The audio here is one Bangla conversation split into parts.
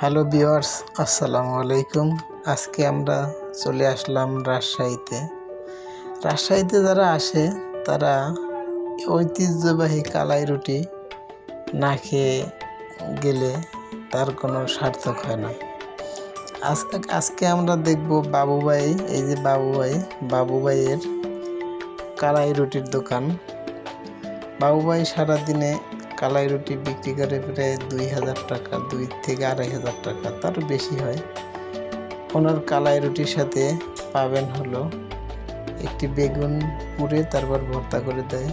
হ্যালো ভিউয়ার্স, আসসালামু আলাইকুম। আজকে আমরা চলে আসলাম রাজশাহীতে যারা আসে তারা ঐতিহ্যবাহী কালাই রুটি না খেয়ে গেলে তার কোনো সার্থক হয় না। আজকে আমরা দেখব বাবুভাই। এই যে বাবুভাইয়ের কালাই রুটির দোকান। বাবুভাই সারাদিনে কালাই রুটি বিক্রি করে প্রায় 2,000 টাকা, 2 থেকে 2,500 টাকা, তার বেশি হয়। ওনার কালাই রুটির সাথে পাবেন হলো একটি বেগুন পুড়ে তারপর ভর্তা করে দেয়,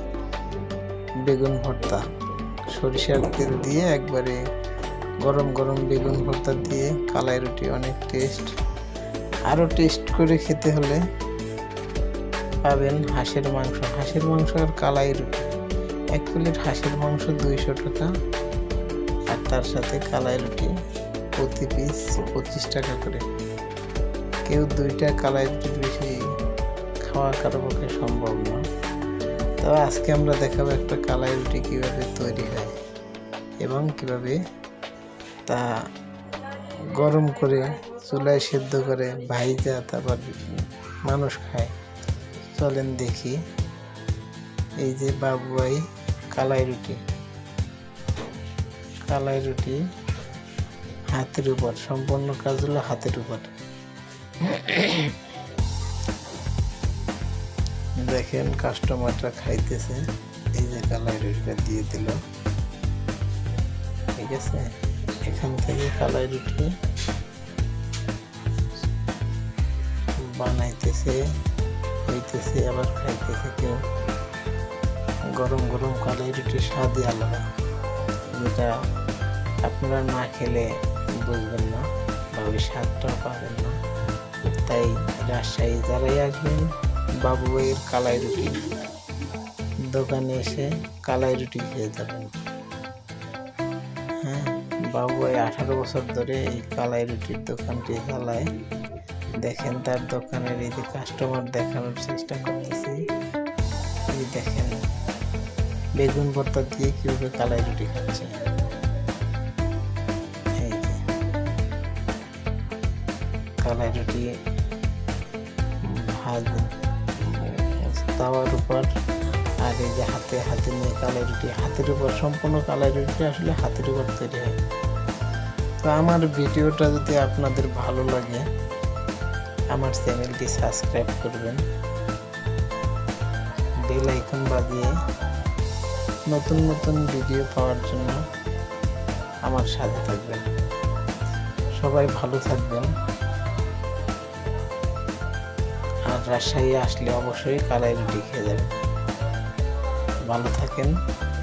বেগুন ভর্তা সরিষার তেল দিয়ে একবারে গরম গরম বেগুন ভর্তা দিয়ে কালাই রুটি অনেক টেস্ট। আরও টেস্ট করে খেতে হলে পাবেন হাঁসের মাংস আর কালাই রুটি। 1 প্লেট হাঁসের মাংস 200 টাকা, আর তার সাথে কালাই রুটি প্রতি পিস 25 টাকা করে। কেউ 2টা কালাই রুটির বেশি খাওয়া কারো পক্ষে সম্ভব না। তবে আজকে আমরা দেখাবো একটা কালাই রুটি কীভাবে তৈরি হয় এবং কীভাবে তা গরম করে চুলায় সেদ্ধ করে ভাইজা তারপর মানুষ খায়। চলেন দেখি। এই যে বাবুভাই কালাই রুটি হাতের উপর, সম্পূর্ণ কাজ হলো হাতের উপর। দেখেন কাস্টমাররা খাইতেছে। এই যে কালাই রুটিটা দিয়ে দিল, ঠিক আছে। এখান থেকে কালাই রুটি বানাইতেছে, হইতেছে, আবার খাইতেছে কেউ। গরম গরম কালাই রুটির স্বাদই আলাদা, যেটা আপনারা না খেলে বুঝবেন না বা ওই স্বাদটাও পাবেন না। তাই রাজশাহী যারাই আসবেন বাবুভাইয়ের কালাই রুটি দোকানে এসে কালাই রুটি খেয়ে যাবেন। হ্যাঁ, বাবুভাই 18 বছর ধরে এই কালাই রুটির দোকানটি চালায়। দেখেন তার দোকানের এই যে কাস্টমার দেখানোর চেষ্টা করতেছি। এই দেখেন বেগুন ভর্তা দিয়ে কিভাবে কালাই রুটি খাচ্ছে। এই যে কালাই রুটি তাওয়ার উপর, আর এই যে হাতে নিয়ে কালাই রুটি হাতের উপর, সম্পূর্ণ কালাই রুটি আসলে হাতের উপর তৈরি হয়। তো আমার ভিডিওটা যদি আপনাদের ভালো লাগে আমার চ্যানেলটি সাবস্ক্রাইব করবেন, বেল আইকন বাজিয়ে নতুন নতুন ভিডিও পাওয়ার জন্য আমার সাথে থাকবেন। সবাই ভালো থাকবেন, আর রাজশাহী আসলে অবশ্যই কালাই রুটি খেয়ে যাবেন। ভালো থাকেন,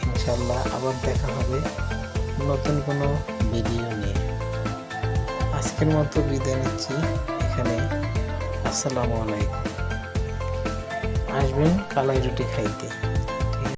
ইনশাল্লাহ আবার দেখা হবে নতুন কোনো ভিডিও নিয়ে। আজকের মতো বিদায় নিচ্ছি এখানে। আসসালামু আলাইকুম। আসবেন কালাই রুটি খাইতে।